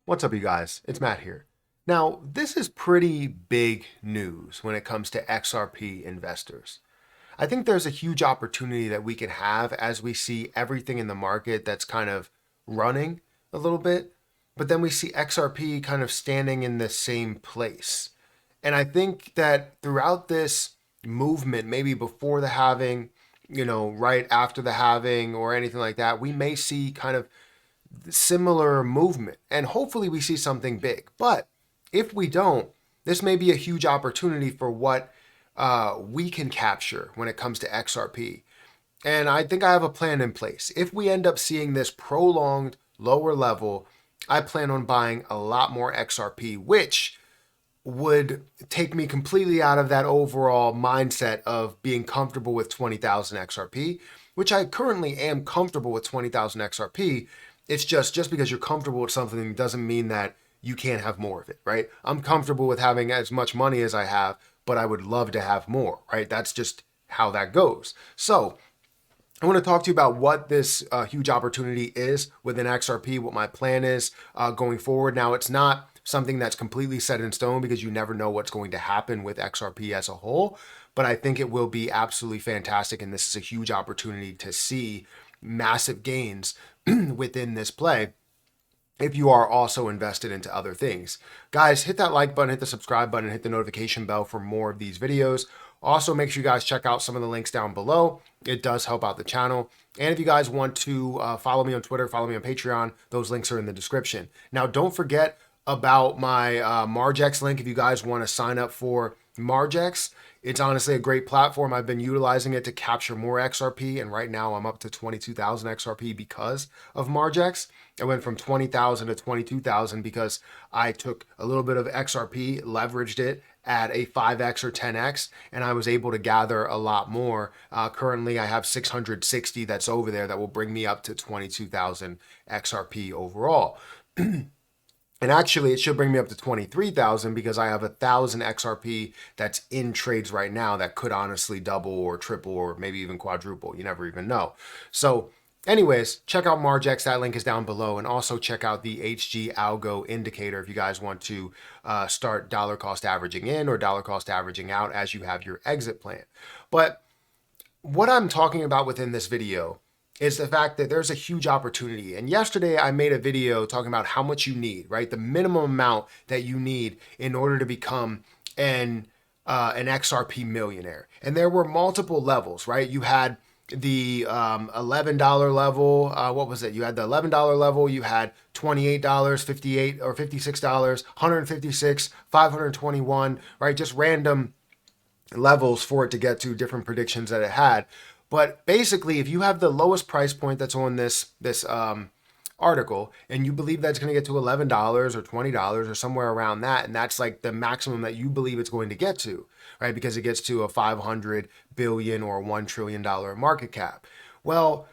What's up, you guys? It's Matt here. Now, this is pretty big news when it comes to XRP investors. I think there's a huge opportunity that we can have as we see everything in the market that's kind of running a little bit, but then we see XRP kind of standing in the same place. And I think that throughout this movement, maybe before the halving, right after the halving or anything like that, we may see kind of similar movement and hopefully we see something big. But if we don't, this may be a huge opportunity for what we can capture when it comes to XRP. And I think I have a plan in place. If we end up seeing this prolonged lower level, I plan on buying a lot more XRP, which would take me completely out of that overall mindset of being comfortable with 20,000 XRP, which I currently am comfortable with 20,000 XRP. It's just because you're comfortable with something doesn't mean that you can't have more of it, right? I'm comfortable with having as much money as I have, but I would love to have more, right? That's just how that goes. So I want to talk to you about what this huge opportunity is within XRP, what my plan is going forward. Now, it's not something that's completely set in stone because you never know what's going to happen with XRP as a whole, but I think it will be absolutely fantastic. And this is a huge opportunity to see massive gains within this play if you are also invested into other things. Guys, hit that like button, hit the subscribe button, hit the notification bell for more of these videos. Also, make sure you guys check out some of the links down below. It does help out the channel. And if you guys want to follow me on Twitter, follow me on Patreon, those links are in the description. Now, don't forget about my Margex link if you guys want to sign up for Margex. It's honestly a great platform. I've been utilizing it to capture more XRP, and right now I'm up to 22,000 XRP because of Margex. I went from 20,000 to 22,000 because I took a little bit of XRP, leveraged it at a 5x or 10x, and I was able to gather a lot more. Currently, I have 660 that's over there that will bring me up to 22,000 XRP overall. And actually, it should bring me up to 23,000 because I have 1,000 XRP that's in trades right now that could honestly double or triple or maybe even quadruple. You never even know. So anyways, check out Margex. That link is down below. And also check out the HG Algo indicator if you guys want to start dollar cost averaging in or dollar cost averaging out as you have your exit plan. But what I'm talking about within this video is the fact that there's a huge opportunity. And yesterday I made a video talking about how much you need, right? The minimum amount that you need in order to become an XRP millionaire. And there were multiple levels, right? You had the $11 level. What was it? You had the $11 level. You had $28, $58 or $56, $156, $521, right? Just random levels for it to get to different predictions that it had. But basically, if you have the lowest price point that's on this article, and you believe that's going to get to $11 or $20 or somewhere around that, and that's like the maximum that you believe it's going to get to, right? Because it gets to a 500 billion or $1 trillion market cap. Well,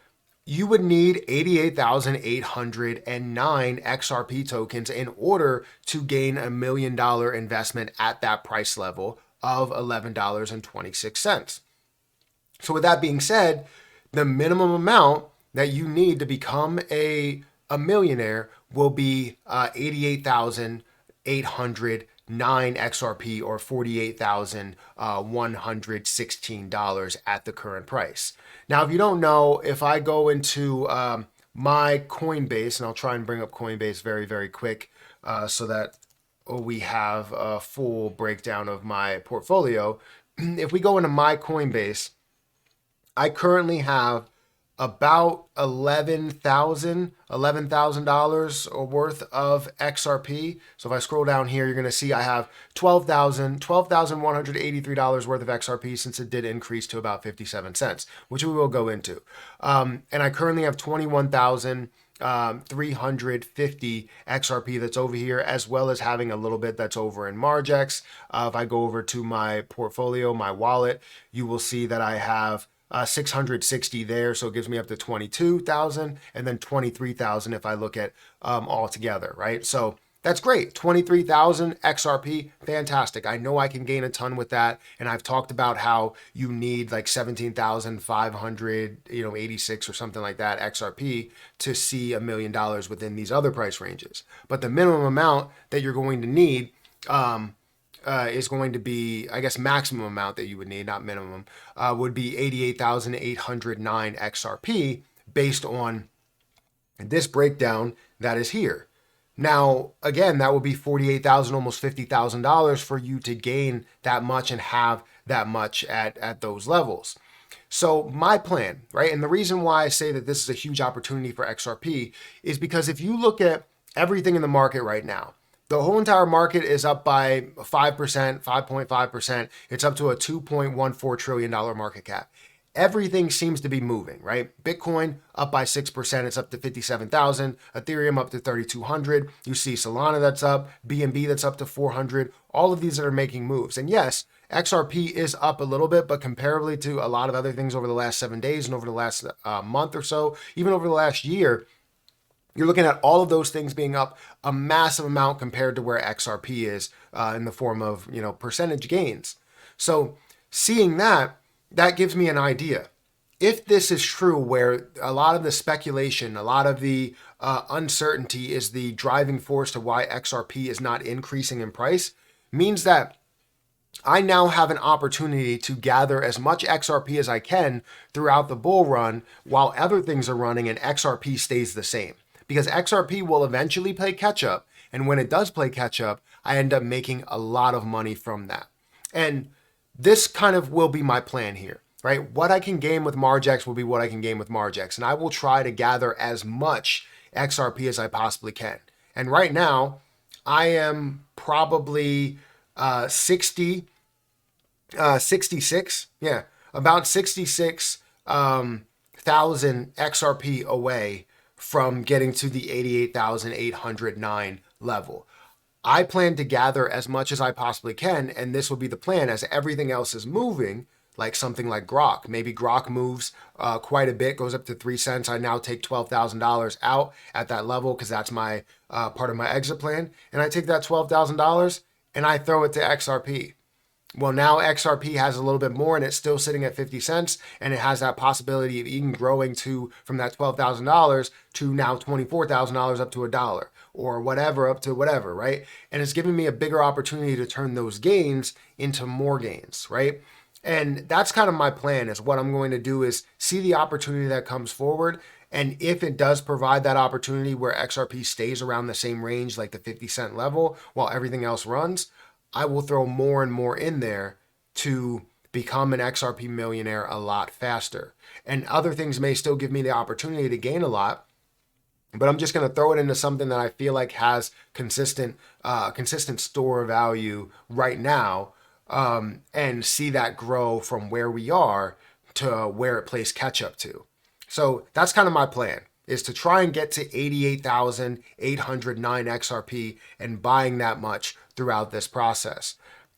you would need 88,809 XRP tokens in order to gain $1 million investment at that price level of $11.26. So with that being said, the minimum amount that you need to become a millionaire will be 88,809 XRP or $48,116 at the current price. Now, if you don't know, if I go into my Coinbase, and I'll try and bring up Coinbase very, very quick so that we have a full breakdown of my portfolio. If we go into my Coinbase, I currently have about $11,000 worth of XRP. So if I scroll down here, you're going to see I have $12,183 worth of XRP since it did increase to about 57 cents, which we will go into. And I currently have 21,350 XRP that's over here, as well as having a little bit that's over in Margex. If I go over to my portfolio, my wallet, you will see that I have 660 there, so it gives me up to 22,000, and then 23,000 if I look at all together, right? So That's great. 23,000 XRP, fantastic. I know I can gain a ton with that. And I've talked about how you need like 17,500, 86 or something like that XRP to see $1 million within these other price ranges. But the minimum amount that you're going to need is going to be, I guess, maximum amount that you would need, not minimum, would be 88,809 XRP based on this breakdown that is here. Now, again, that would be $48,000, almost $50,000 for you to gain that much and have that much at those levels. So my plan, right? And the reason why I say that this is a huge opportunity for XRP is because if you look at everything in the market right now, the whole entire market is up by 5%, 5.5%. It's up to a $2.14 trillion market cap. Everything seems to be moving, right? Bitcoin up by 6%. It's up to 57,000. Ethereum up to 3,200. You see Solana that's up, BNB that's up to 400. All of these that are making moves. And yes, XRP is up a little bit, but comparably to a lot of other things over the last 7 days and over the last month or so, even over the last year, you're looking at all of those things being up a massive amount compared to where XRP is in the form of, percentage gains. So seeing that gives me an idea. If this is true, where a lot of the speculation, a lot of the uncertainty is the driving force to why XRP is not increasing in price, means that I now have an opportunity to gather as much XRP as I can throughout the bull run while other things are running and XRP stays the same. Because XRP will eventually play catch up. And when it does play catch up, I end up making a lot of money from that. And this kind of will be my plan here, right? What I can gain with MargX will be what I can gain with MargX. And I will try to gather as much XRP as I possibly can. And right now, I am probably 66, about 66,000 XRP away from getting to the 88,809 level. I plan to gather as much as I possibly can, and this will be the plan as everything else is moving, like something like Grok. Maybe Grok moves quite a bit, goes up to 3 cents. I now take $12,000 out at that level because that's my part of my exit plan. And I take that $12,000 and I throw it to XRP. Well, now XRP has a little bit more and it's still sitting at 50 cents and it has that possibility of even growing from that $12,000 to now $24,000 up to $1 or whatever, up to whatever, right? And it's giving me a bigger opportunity to turn those gains into more gains, right? And that's kind of my plan. Is what I'm going to do is see the opportunity that comes forward. And if it does provide that opportunity where XRP stays around the same range, like the 50 cent level, while everything else runs, I will throw more and more in there to become an XRP millionaire a lot faster. And other things may still give me the opportunity to gain a lot, but I'm just going to throw it into something that I feel like has consistent store value right now, and see that grow from where we are to where it plays catch up to. So that's kind of my plan, is to try and get to 88,809 XRP and buying that much throughout this process.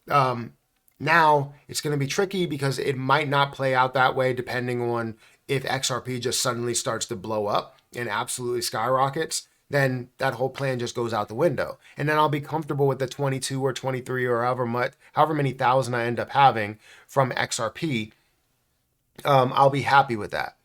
Now it's going to be tricky because it might not play out that way depending on if XRP just suddenly starts to blow up and absolutely skyrockets. Then that whole plan just goes out the window. And then I'll be comfortable with the 22 or 23 or however many thousand I end up having from XRP. I'll be happy with that.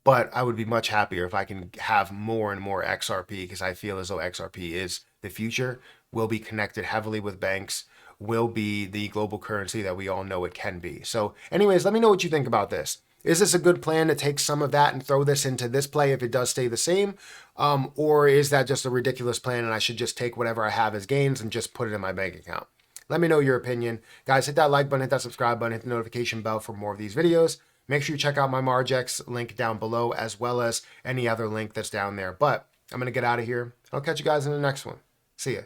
But I would be much happier if I can have more and more XRP, because I feel as though XRP is the future, will be connected heavily with banks, will be the global currency that we all know it can be. So anyways, let me know what you think about this. Is this a good plan to take some of that and throw this into this play if it does stay the same? Or is that just a ridiculous plan and I should just take whatever I have as gains and just put it in my bank account? Let me know your opinion. Guys, hit that like button, hit that subscribe button, hit the notification bell for more of these videos. Make sure you check out my MargX link down below, as well as any other link that's down there. But I'm going to get out of here. I'll catch you guys in the next one. See ya.